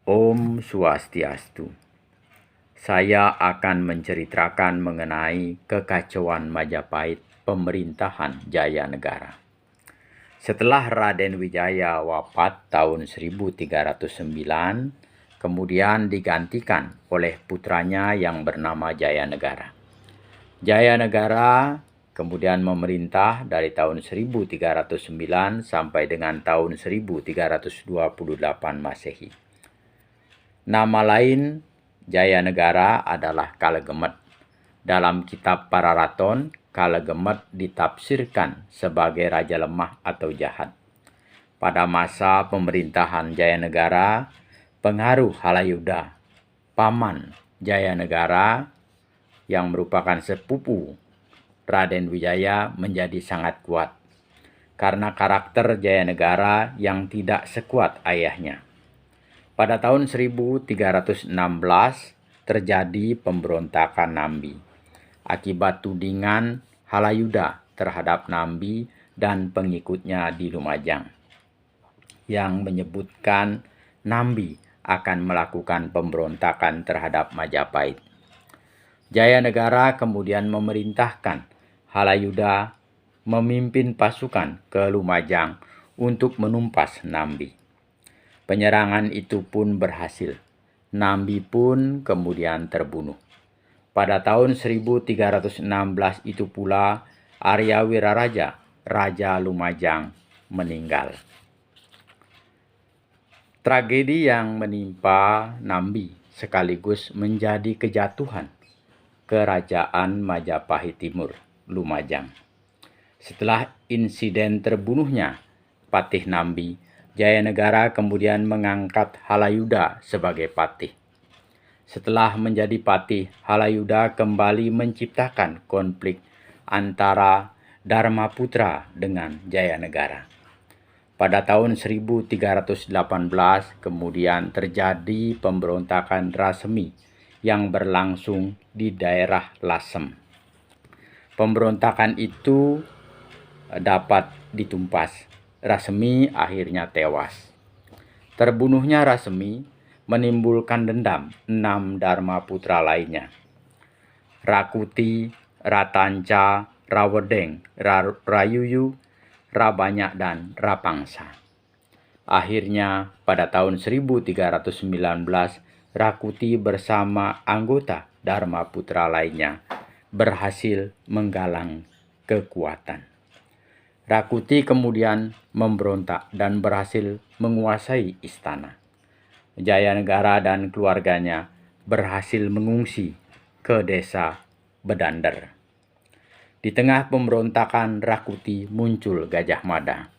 Om Swastiastu. Saya akan menceritakan mengenai kekacauan Majapahit pemerintahan Jayanegara. Setelah Raden Wijaya wafat tahun 1309, kemudian digantikan oleh putranya yang bernama Jayanegara. Jayanegara kemudian memerintah dari tahun 1309 sampai dengan tahun 1328 Masehi. Nama lain Jayanegara adalah Kalegemet. Dalam kitab Pararaton, Kalegemet ditafsirkan sebagai raja lemah atau jahat. Pada masa pemerintahan Jayanegara, pengaruh Halayuda, paman Jayanegara yang merupakan sepupu Raden Wijaya menjadi sangat kuat karena karakter Jayanegara yang tidak sekuat ayahnya. Pada tahun 1316 terjadi pemberontakan Nambi akibat tudingan Halayuda terhadap Nambi dan pengikutnya di Lumajang yang menyebutkan Nambi akan melakukan pemberontakan terhadap Majapahit. Jayanegara kemudian memerintahkan Halayuda memimpin pasukan ke Lumajang untuk menumpas Nambi. Penyerangan itu pun berhasil. Nambi pun kemudian terbunuh. Pada tahun 1316 itu pula Arya Wiraraja, Raja Lumajang, meninggal. Tragedi yang menimpa Nambi sekaligus menjadi kejatuhan Kerajaan Majapahit Timur, Lumajang. Setelah insiden terbunuhnya Patih Nambi, Jayanegara kemudian mengangkat Halayuda sebagai patih. Setelah menjadi patih, Halayuda kembali menciptakan konflik antara Dharmaputra dengan Jayanegara. Pada tahun 1318 kemudian terjadi pemberontakan Rasemi yang berlangsung di daerah Lasem. Pemberontakan itu dapat ditumpas. Rasemi akhirnya tewas. Terbunuhnya Rasemi menimbulkan dendam 6 Dharmaputra lainnya. Rakuti, Ratanca, Rawedeng, Rayuyu, Rabanyak, dan Rapangsa. Akhirnya pada tahun 1319 Rakuti bersama anggota Dharmaputra lainnya berhasil menggalang kekuatan. Rakuti kemudian memberontak dan berhasil menguasai istana. Jayanegara dan keluarganya berhasil mengungsi ke desa Bedander. Di tengah pemberontakan Rakuti muncul Gajah Mada,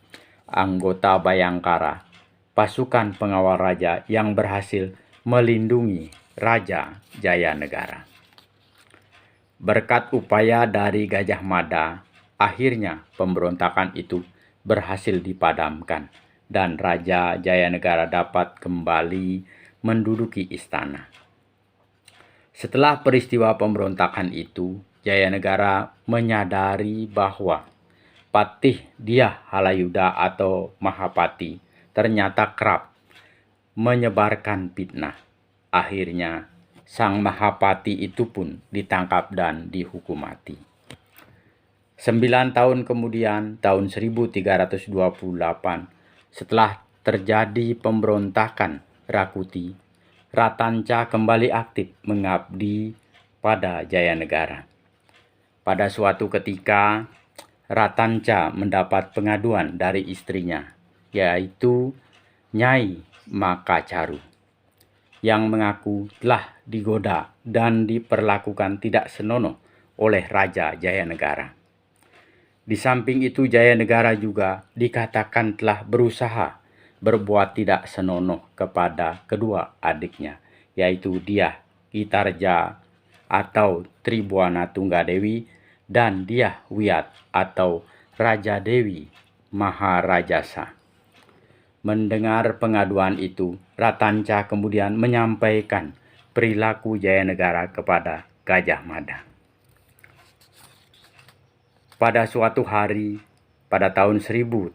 anggota Bayangkara, pasukan pengawal raja yang berhasil melindungi Raja Jayanegara. Berkat upaya dari Gajah Mada, akhirnya pemberontakan itu berhasil dipadamkan dan Raja Jayanegara dapat kembali menduduki istana. Setelah peristiwa pemberontakan itu, Jayanegara menyadari bahwa Patih Dyah Halayuda atau Mahapati ternyata kerap menyebarkan fitnah. Akhirnya sang Mahapati itu pun ditangkap dan dihukum mati. 9 tahun kemudian, tahun 1328, setelah terjadi pemberontakan Rakuti, Ratanca kembali aktif mengabdi pada Jayanegara. Pada suatu ketika, Ratanca mendapat pengaduan dari istrinya, yaitu Nyai Makacaru, yang mengaku telah digoda dan diperlakukan tidak senonoh oleh Raja Jayanegara. Di samping itu Jayanegara juga dikatakan telah berusaha berbuat tidak senonoh kepada kedua adiknya, yaitu Dyah Kitarja atau Tribuana Tunggadewi dan Dyah Wiyat atau Raja Dewi Maharajasa. Mendengar pengaduan itu, Ratanca kemudian menyampaikan perilaku Jayanegara kepada Gajah Mada. Pada suatu hari, pada tahun 1328,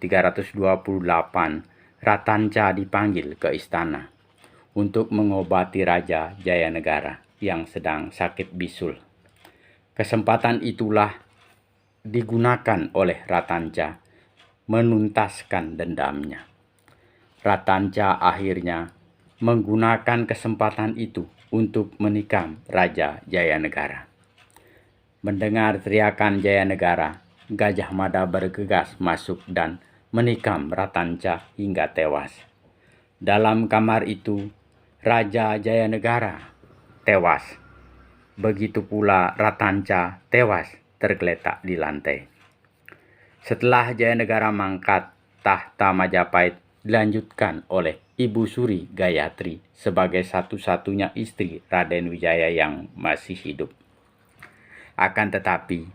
Ratanca dipanggil ke istana untuk mengobati Raja Jayanegara yang sedang sakit bisul. Kesempatan itulah digunakan oleh Ratanca menuntaskan dendamnya. Ratanca akhirnya menggunakan kesempatan itu untuk menikam Raja Jayanegara. Mendengar teriakan Jayanegara, Gajah Mada bergegas masuk dan menikam Ratanca hingga tewas. Dalam kamar itu, Raja Jayanegara tewas. Begitu pula Ratanca tewas tergeletak di lantai. Setelah Jayanegara mangkat, tahta Majapahit dilanjutkan oleh Ibu Suri Gayatri sebagai satu-satunya istri Raden Wijaya yang masih hidup. Akan tetapi,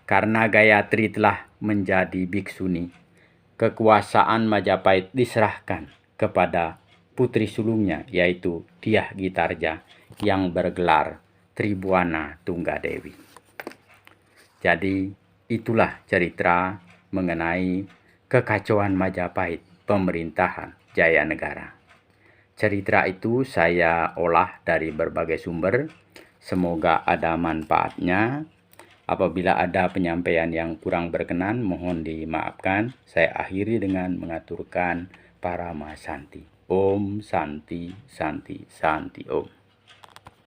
karena Gayatri telah menjadi biksuni, kekuasaan Majapahit diserahkan kepada putri sulungnya, yaitu Dyah Gitarja yang bergelar Tribuana Tunggadewi. Jadi itulah cerita mengenai kekacauan Majapahit pemerintahan Jayanegara. Cerita itu saya olah dari berbagai sumber. Semoga ada manfaatnya. Apabila ada penyampaian yang kurang berkenan, mohon dimaafkan. Saya akhiri dengan mengaturkan Paramasanti. Om Santi Santi Santi Om.